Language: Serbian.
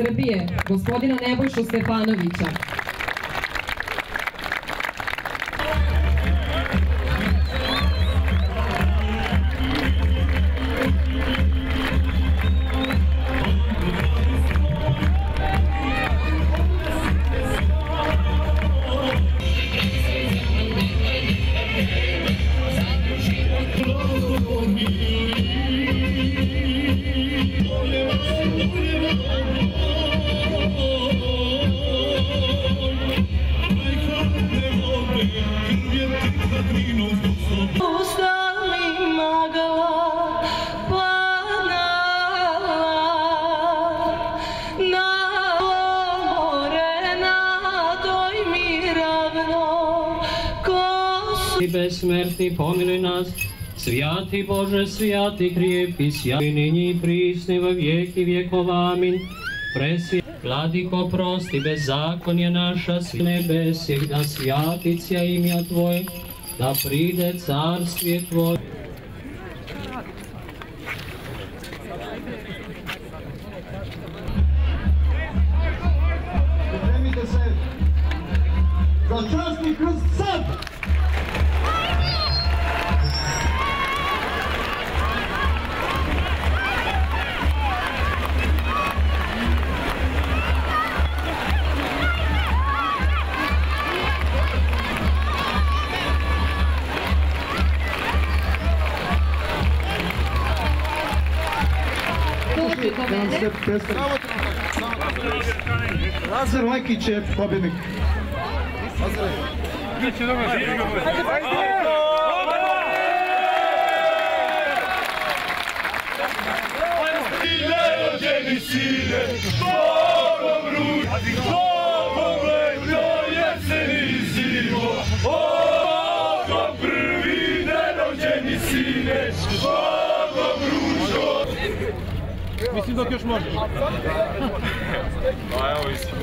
Srbije, gospodina Nebojšu Stefanovića. Besmrtni, pomiluj nas, svijati Bože, svijati krijepi, sjaj ninji i prisni во vijeki vjekov, amin. Vladiko, prosti bezakonje naša, svi nebesih, da svjaticija imja Tvoje, da pride carstve Tvoje. Pripremite se za časni krst sad! Lazar Lajkić je pobjednik. Nerođeni sine, Bogom ruč, Bogom letnjo jeseni zivo, Bogom prvi nerođeni sine, Bogom ružo. Mislim dok još može. Pa evo isto.